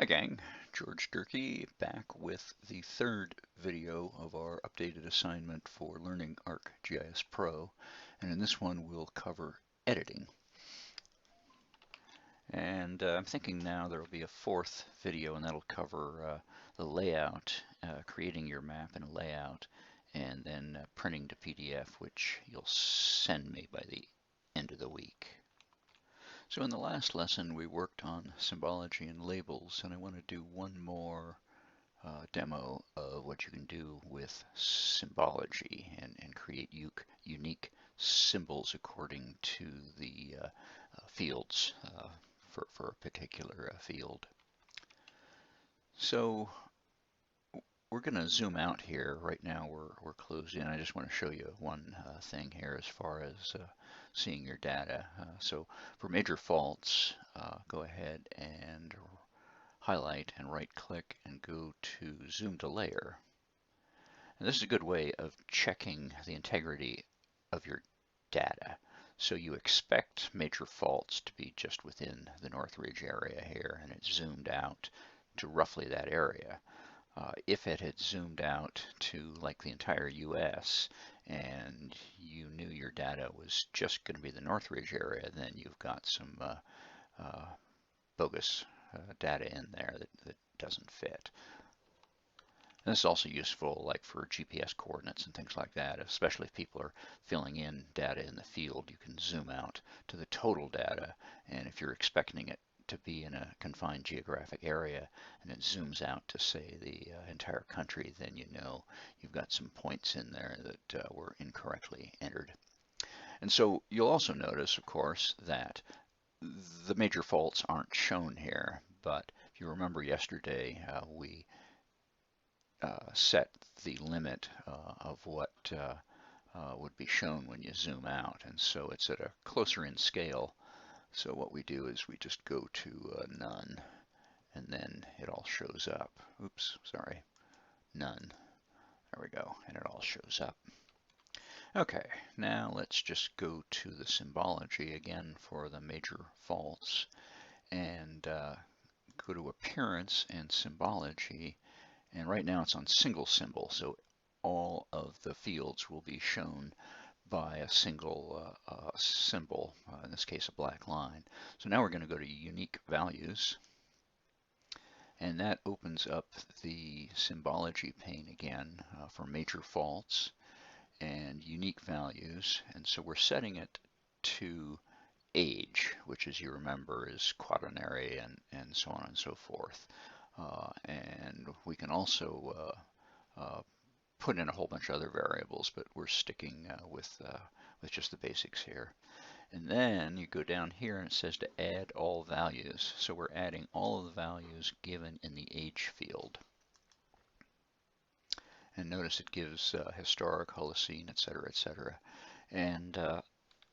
Hi gang, George Durkee back with the third video of our updated assignment for learning ArcGIS Pro, and in this one we'll cover editing. And I'm thinking now there will be a fourth video, and that'll cover the layout, creating your map in a layout, and then printing to PDF, which you'll send me by the end of the week. So in the last lesson we worked on symbology and labels, and I want to do one more demo of what you can do with symbology and create unique symbols according to the fields for a particular field. So we're going to zoom out here. Right now we're closed in. I just want to show you one thing here as far as seeing your data. So for major faults, go ahead and highlight and right click and go to zoom to layer. And this is a good way of checking the integrity of your data. So you expect major faults to be just within the Northridge area here, and it's zoomed out to roughly that area. If it had zoomed out to like the entire US and you knew your data was just going to be the Northridge area, then you've got some bogus data in there that doesn't fit. And this is also useful like for GPS coordinates and things like that, especially if people are filling in data in the field. You can zoom out to the total data, and if you're expecting it to be in a confined geographic area and it zooms out to say the entire country, then you know you've got some points in there that were incorrectly entered. And so you'll also notice, of course, that the major faults aren't shown here, but if you remember yesterday, we set the limit of what would be shown when you zoom out, and so it's at a closer in scale. So what we do is we just go to none, and then it all shows up. Oops, sorry, none. There we go, and it all shows up. Okay, now let's just go to the symbology again for the major faults, and go to Appearance and Symbology, and right now it's on single symbol, so all of the fields will be shown by a single symbol, in this case a black line. So now we're going to go to Unique Values, and that opens up the symbology pane again for major faults and unique values. And so we're setting it to age, which, as you remember, is quaternary and so on and so forth. And we can also put in a whole bunch of other variables, but we're sticking with just the basics here. And then you go down here and it says to add all values. So we're adding all of the values given in the age field. And notice it gives historic, Holocene, etc., etc. And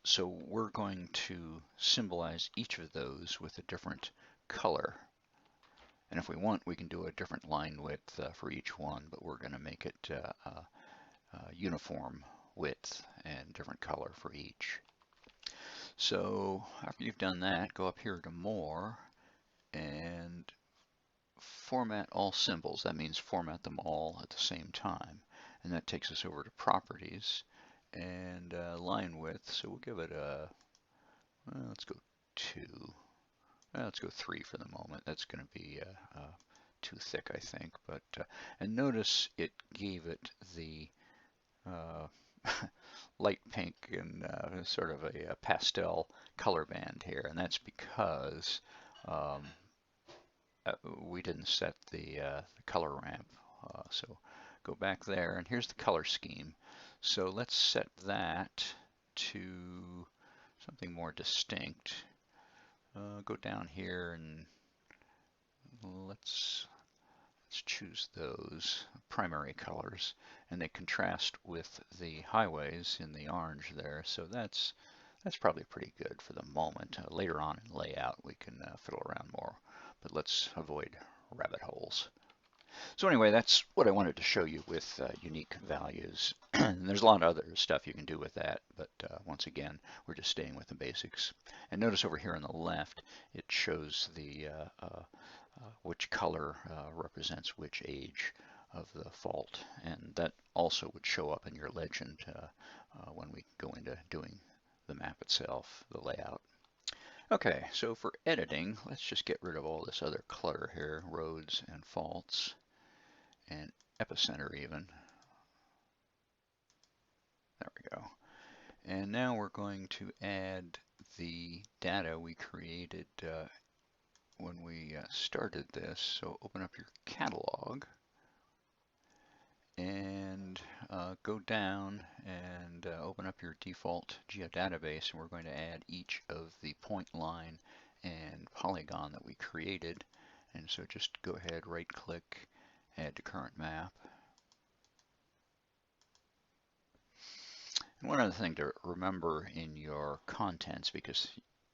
so we're going to symbolize each of those with a different color. And if we want, we can do a different line width for each one, but we're going to make it uniform width and different color for each. So after you've done that, go up here to More and Format all symbols. That means format them all at the same time. And that takes us over to Properties and line width. So we'll give it a, well, let's go 2. Let's go 3 for the moment. That's going to be too thick, I think. But and notice it gave it the light pink and sort of a pastel color band here, and that's because we didn't set the color ramp. So go back there, and here's the color scheme. So let's set that to something more distinct. Go down here and let's choose those primary colors, and they contrast with the highways in the orange there. So that's probably pretty good for the moment. Later on in layout we can fiddle around more, but let's avoid rabbit holes. So anyway, that's what I wanted to show you with unique values. And there's a lot of other stuff you can do with that, but once again, we're just staying with the basics. And notice over here on the left, it shows the which color represents which age of the fault, and that also would show up in your legend when we go into doing the map itself, the layout. Okay, so for editing, let's just get rid of all this other clutter here, roads and faults, and epicenter even. There we go. And now we're going to add the data we created when we started this. So open up your catalog and go down and open up your default geodatabase, and we're going to add each of the point line and polygon that we created. And so just go ahead, right click, add to current map. And one other thing to remember in your contents, because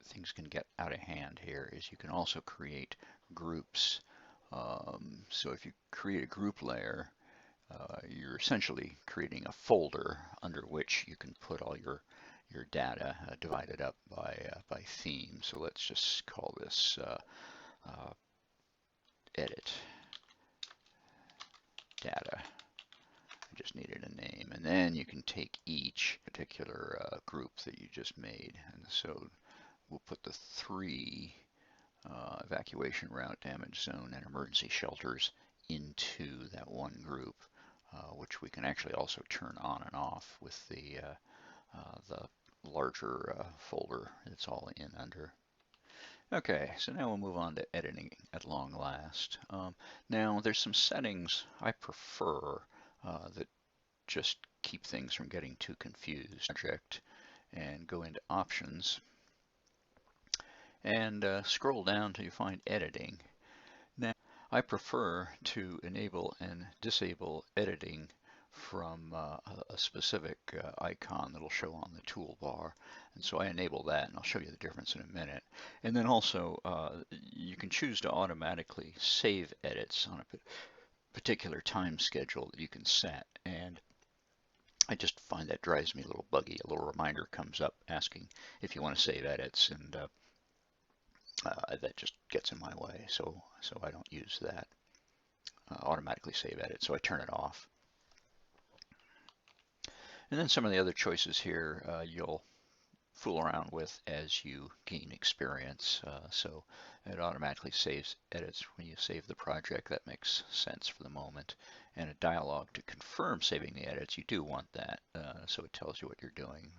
things can get out of hand here, is you can also create groups. So if you create a group layer, you're essentially creating a folder under which you can put all your data divided up by theme. So let's just call this edit data. I just needed a name, and then you can take each particular group that you just made, and so we'll put the 3 evacuation route, damage zone, and emergency shelters into that one group, which we can actually also turn on and off with the larger folder it's all in under. Okay, so now we'll move on to editing at long last. Now there's some settings I prefer that just keep things from getting too confused. Project, and go into options and scroll down till you find editing. Now I prefer to enable and disable editing from a specific icon that'll show on the toolbar, and so I enable that, and I'll show you the difference in a minute. And then also you can choose to automatically save edits on a particular time schedule that you can set, and I just find that drives me a little buggy. A little reminder comes up asking if you want to save edits, and that just gets in my way, so I don't use that automatically save edit, so I turn it off. And then some of the other choices here you'll fool around with as you gain experience. So it automatically saves edits when you save the project. That makes sense for the moment. And a dialog to confirm saving the edits. You do want that, so it tells you what you're doing.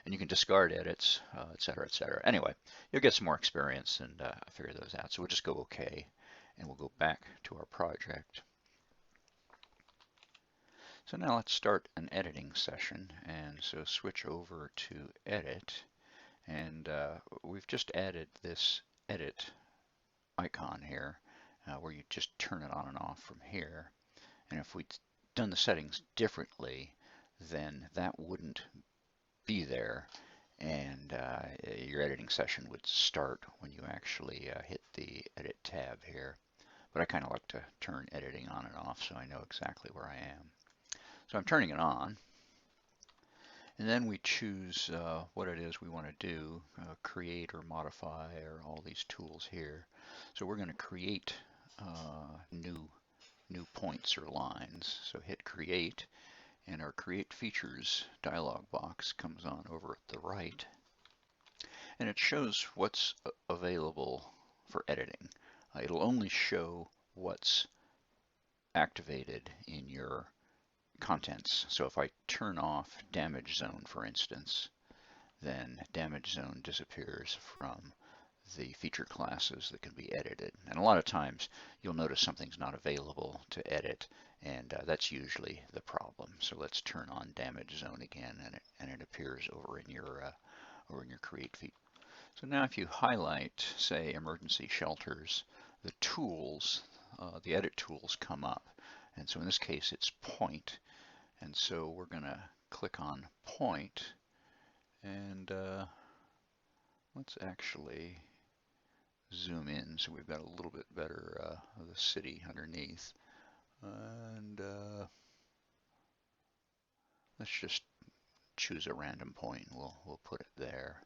And you can discard edits, et cetera, et cetera. Anyway, you'll get some more experience and figure those out. So we'll just go OK, and we'll go back to our project. So now let's start an editing session, and so switch over to edit, and we've just added this edit icon here where you just turn it on and off from here. And if we'd done the settings differently, then that wouldn't be there, and your editing session would start when you actually hit the edit tab here. But I kind of like to turn editing on and off so I know exactly where I am. So I'm turning it on, and then we choose what it is we want to do, create or modify, or all these tools here. So we're going to create new points or lines. So hit create, and our create features dialog box comes on over at the right, and it shows what's available for editing. It'll only show what's activated in your contents. So if I turn off damage zone, for instance, then damage zone disappears from the feature classes that can be edited. And a lot of times you'll notice something's not available to edit, and that's usually the problem. So let's turn on damage zone again, and it appears over in your create feature. So now if you highlight, say, emergency shelters, the tools, the edit tools come up. And so in this case it's point. And so we're going to click on point, and let's actually zoom in so we've got a little bit better of the city underneath. And let's just choose a random point. We'll put it there.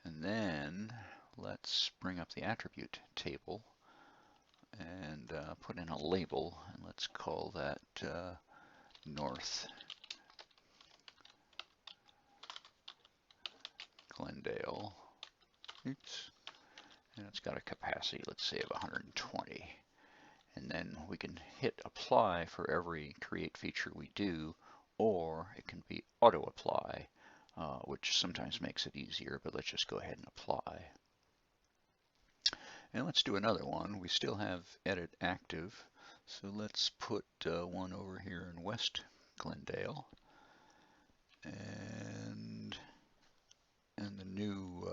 And then let's bring up the attribute table, and put in a label, and let's call that North Glendale. Oops. And it's got a capacity, let's say, of 120. And then we can hit apply for every create feature we do, or it can be auto apply, which sometimes makes it easier, but let's just go ahead and apply. And let's do another one. We still have edit active, so let's put one over here in West Glendale, and the new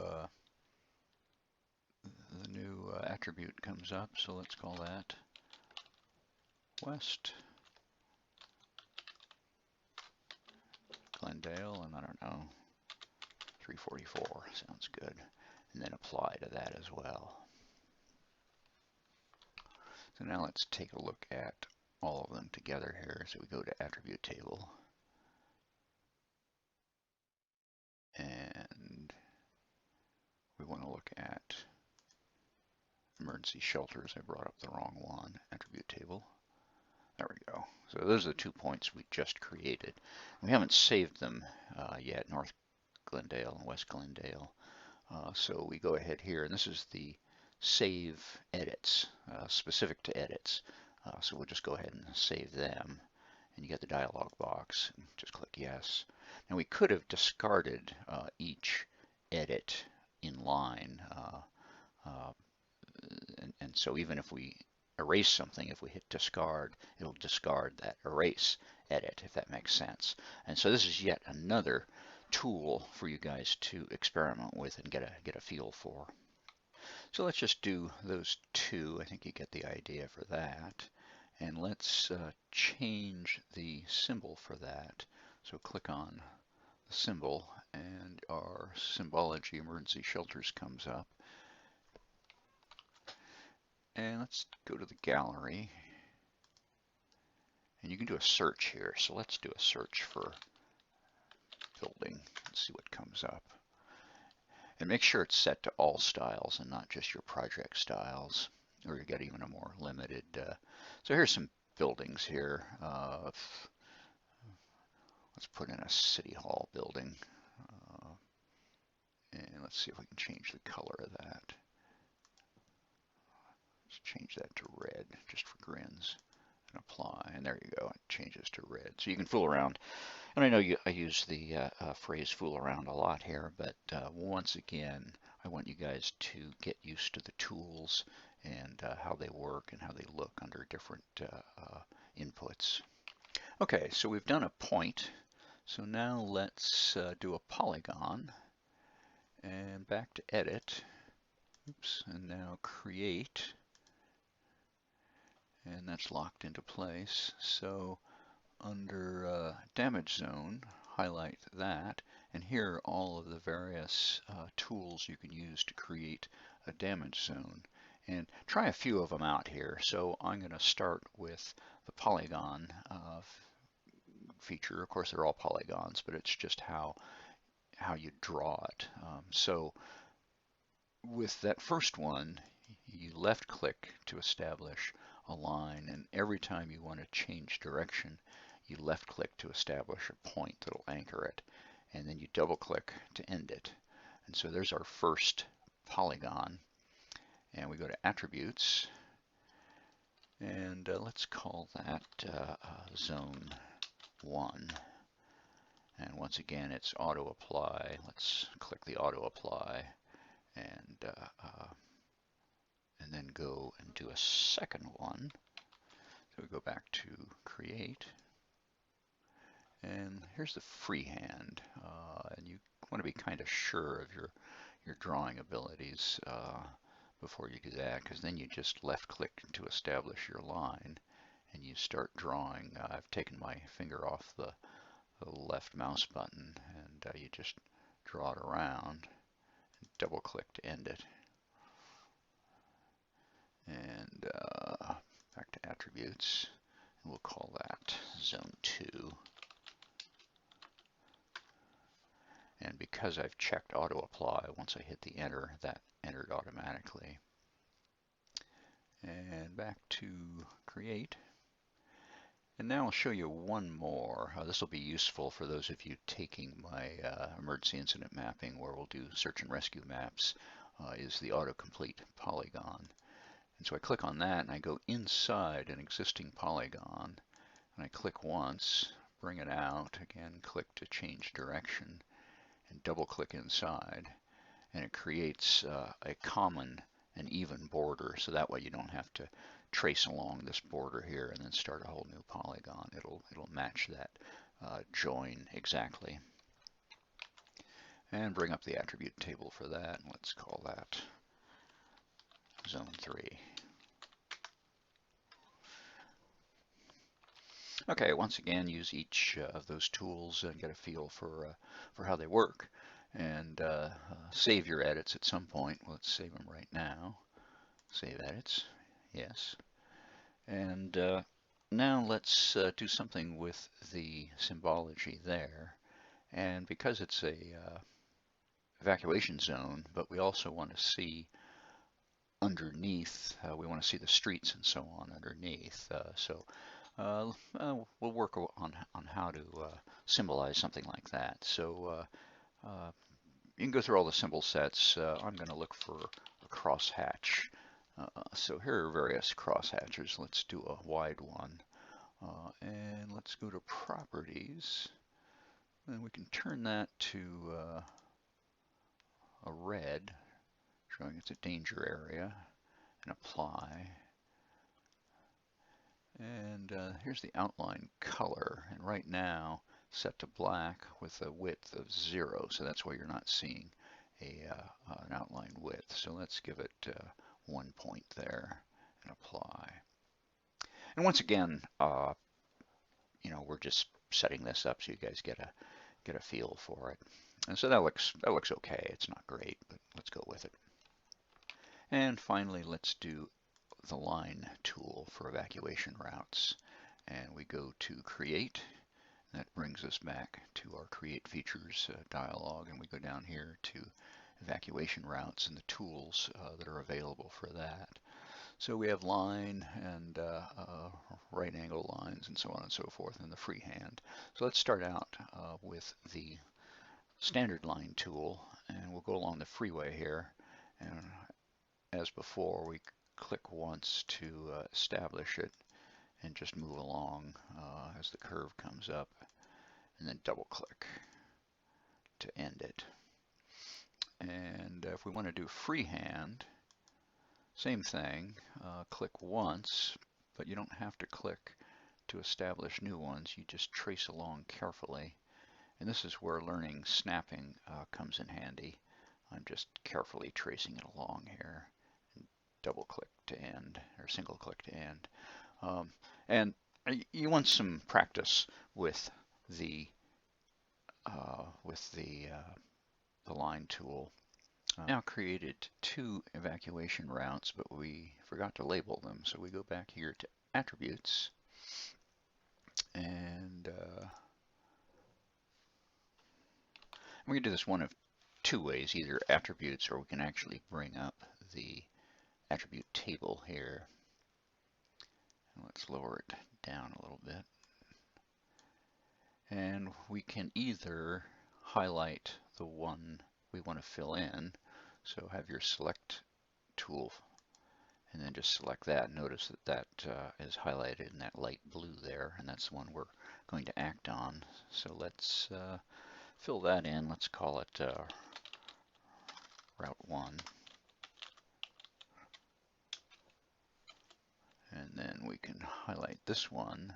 attribute comes up, so let's call that West Glendale, and I don't know, 344 sounds good, and then apply to that as well. So now let's take a look at all of them together here. So we go to attribute table, and we want to look at emergency shelters. I brought up the wrong one. Attribute table. There we go. So those are the 2 points we just created. We haven't saved them yet, North Glendale and West Glendale. So we go ahead here, and this is the save edits, specific to edits. So we'll just go ahead and save them, and you get the dialog box. Just click yes. Now we could have discarded each edit in line, and so even if we erase something, if we hit discard, it'll discard that erase edit, if that makes sense. And so this is yet another tool for you guys to experiment with and get a feel for. So let's just do those two. I think you get the idea for that. And let's change the symbol for that. So click on the symbol, and our symbology emergency shelters comes up. And let's go to the gallery, and you can do a search here. So let's do a search for building and see what comes up. And make sure it's set to all styles and not just your project styles, or you get even a more limited. So here's some buildings here. Let's put in a city hall building, and let's see if we can change the color of that. Let's change that to red, just for grins, and apply. And there you go, it changes to red. So you can fool around. And I know I use the phrase fool around a lot here, but once again, I want you guys to get used to the tools and how they work and how they look under different inputs. Okay, so we've done a point. So now let's do a polygon, and back to edit. Oops, and now create. And that's locked into place. So under damage zone, highlight that, and here are all of the various tools you can use to create a damage zone. And try a few of them out here. So I'm going to start with the polygon feature. Of course, they're all polygons, but it's just how you draw it. So with that first one, you left click to establish a line, and every time you want to change direction, you left click to establish a point that'll anchor it, and then you double click to end it. And so there's our first polygon, and we go to attributes, and let's call that zone 1. And once again, it's auto apply. Let's click the auto apply, and then go and do a second one. So we go back to create, and here's the freehand, and you want to be kind of sure of your drawing abilities before you do that, because then you just left click to establish your line and you start drawing. I've taken my finger off the left mouse button, and you just draw it around and double click to end it. And back to attributes, and we'll call that zone 2. And because I've checked auto apply, once I hit the enter, that entered automatically. And back to create. And now I'll show you one more. This will be useful for those of you taking my emergency incident mapping, where we'll do search and rescue maps, is the autocomplete polygon. And so I click on that and I go inside an existing polygon and I click once, bring it out, again click to change direction and double click inside, and it creates a common and even border, so that way you don't have to trace along this border here and then start a whole new polygon. It'll match that join exactly. And bring up the attribute table for that, and let's call that Zone 3. Okay, once again, use each of those tools and get a feel for how they work. And save your edits at some point. Let's save them right now. Save edits, yes. And now let's do something with the symbology there. And because it's a evacuation zone, but we also want to see underneath, we want to see the streets and so on underneath. We'll work on how to symbolize something like that. So you can go through all the symbol sets. I'm going to look for a crosshatch. So here are various crosshatches. Let's do a wide one. And let's go to properties. And we can turn that to a red, showing it's a danger area, and apply. And here's the outline color, and right now set to black with a width of 0, so that's why you're not seeing an outline width. So let's give it 1 point there and apply. And once again, we're just setting this up so you guys get a feel for it. And so that looks okay. It's not great, but let's go with it. And finally, let's do the line tool for evacuation routes. And we go to create. That brings us back to our create features dialog, and we go down here to evacuation routes and the tools that are available for that. So we have line and right angle lines and so on and so forth in the freehand. So let's start out with the standard line tool, and we'll go along the freeway here, and as before we click once to establish it and just move along as the curve comes up, and then double click to end it. And if we want to do freehand, same thing, click once, but you don't have to click to establish new ones. You just trace along carefully. And this is where learning snapping comes in handy. I'm just carefully tracing it along here. And double click to end, or single click to end. And you want some practice with the line tool. Now created 2 evacuation routes, but we forgot to label them. So we go back here to attributes, and we can do this one of 2 ways, either attributes, or we can actually bring up the attribute table here. And let's lower it down a little bit. And we can either highlight the one we want to fill in. So have your select tool and then just select that. Notice that is highlighted in that light blue there, and that's the one we're going to act on. So let's fill that in. Let's call it Route 1. And then we can highlight this one,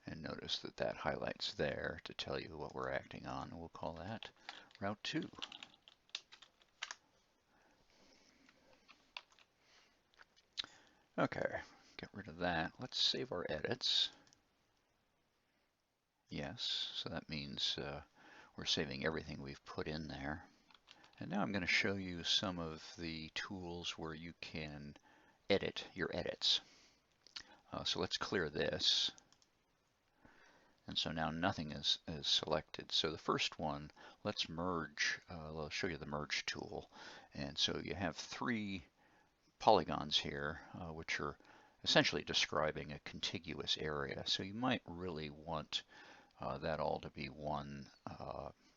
and notice that highlights there to tell you what we're acting on. We'll call that Route 2. Okay, get rid of that. Let's save our edits. Yes, so that means we're saving everything we've put in there. And now I'm going to show you some of the tools where you can edit your edits. So let's clear this. And so now nothing is selected. So the first one, let's merge. I'll show you the merge tool. And so you have 3 polygons here, which are essentially describing a contiguous area. So you might really want that all to be one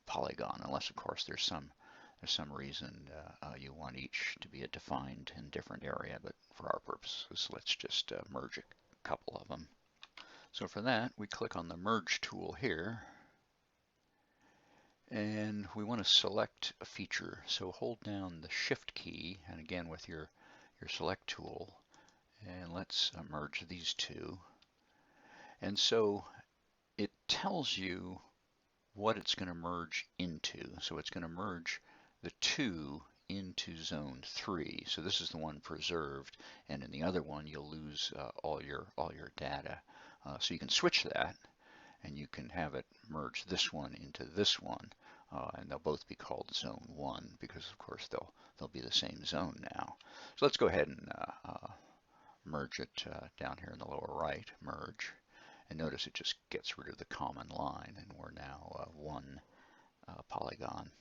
polygon, unless of course there's some reason you want each to be a defined and different area. But for our purposes, let's just merge a couple of them. So for that, we click on the merge tool here, and we want to select a feature. So hold down the shift key, and again with your select tool, and let's merge these two. And so it tells you what it's going to merge into. So it's going to merge the 2 into zone 3. So this is the one preserved, and in the other one you'll lose all your data. So you can switch that, and you can have it merge this one into this one, and they'll both be called zone 1 because of course they'll be the same zone now. So let's go ahead and merge it down here in the lower right, merge. And notice it just gets rid of the common line, and we're now one polygon.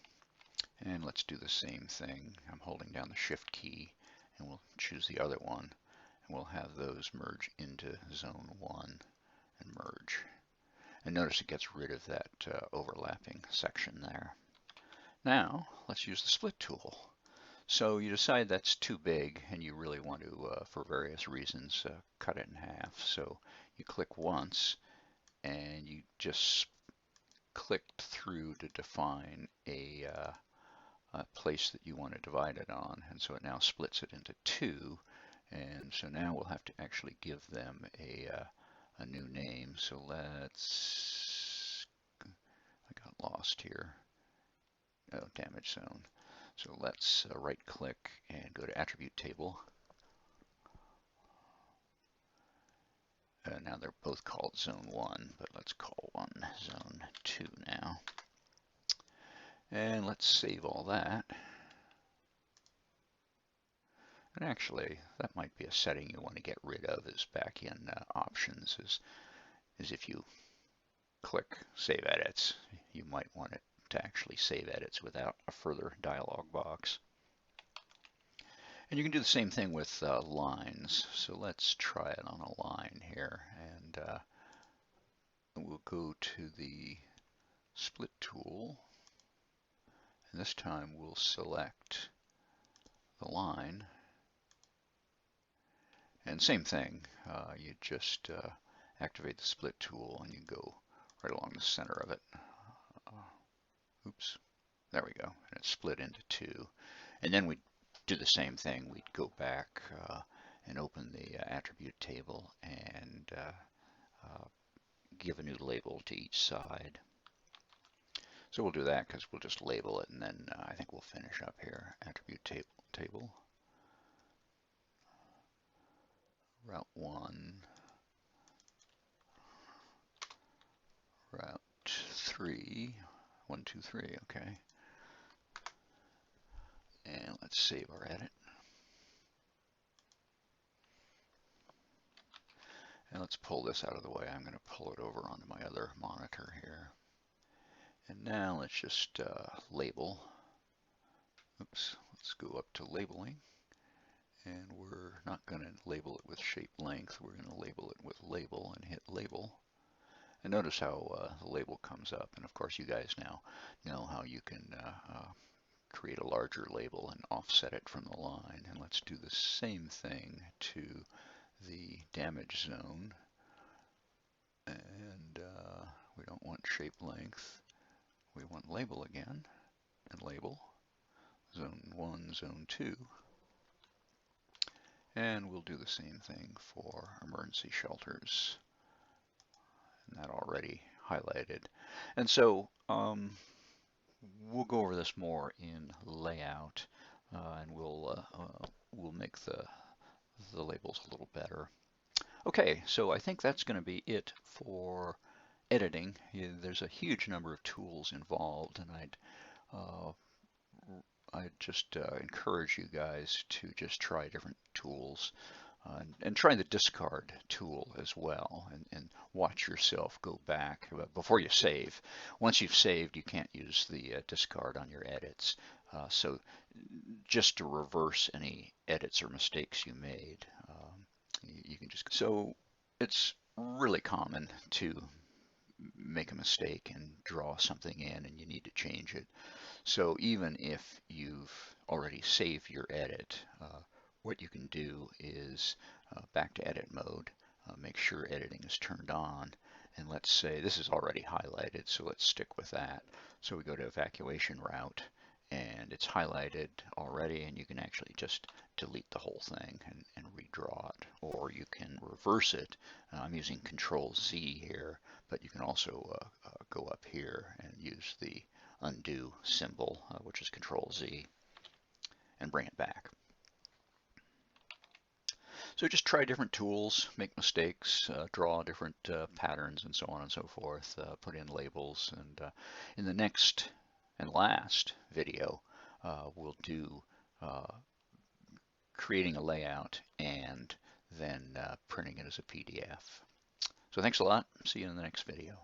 And let's do the same thing. I'm holding down the shift key, and we'll choose the other one, and we'll have those merge into zone 1 and merge. And notice it gets rid of that overlapping section there. Now let's use the split tool. So you decide that's too big and you really want to, for various reasons, cut it in half. So you click once and you just clicked through to define a place that you want to divide it on. And so it now splits it into 2. And so now we'll have to actually give them a new name. So let's, I got lost here. Oh, damage zone. So let's right click and go to attribute table. Now they're both called zone 1, but let's call one zone 2 now. And let's save all that. And actually, that might be a setting you want to get rid of, is back in options, is if you click save edits, you might want it to actually save edits without a further dialog box. And you can do the same thing with lines. So let's try it on a line here, and we'll go to the split tool, and this time we'll select the line. And same thing, you just activate the split tool and you go right along the center of it. Oops, there we go, and it's split into 2. And then we do the same thing. We'd go back and open the attribute table and give a new label to each side. So we'll do that because we'll just label it, and then I think we'll finish up here. Attribute table. Route 1. Route 3. 1, 2, 3, okay. And let's save our edit. And let's pull this out of the way. I'm going to pull it over onto my other monitor here. And now let's just label. Oops, let's go up to labeling. And we're not going to label it with shape length. We're going to label it with label and hit label. And notice how the label comes up. And of course, you guys now know how you can create a larger label and offset it from the line. And let's do the same thing to the damage zone. And we don't want shape length. We want label again, and label. Zone 1, zone 2. And we'll do the same thing for emergency shelters. And that already highlighted. And so we'll go over this more in layout, and we'll make the labels a little better. Okay, so I think that's going to be it for editing. There's a huge number of tools involved, and I'd just encourage you guys to just try different tools and try the discard tool as well, and watch yourself go back before you save. Once you've saved, you can't use the discard on your edits. So just to reverse any edits or mistakes you made, you can just, so it's really common to make a mistake and draw something in and you need to change it. So even if you've already saved your edit, what you can do is back to edit mode, make sure editing is turned on, and let's say this is already highlighted, so let's stick with that. So we go to evacuation route, and it's highlighted already, and you can actually just delete the whole thing and redraw it, or you can reverse it. I'm using Control Z here, but you can also go up here and use the undo symbol, which is Control Z, and bring it back. So just try different tools, make mistakes, draw different patterns and so on and so forth, put in labels, and in the next and last video, we'll do creating a layout and then printing it as a PDF. So thanks a lot. See you in the next video.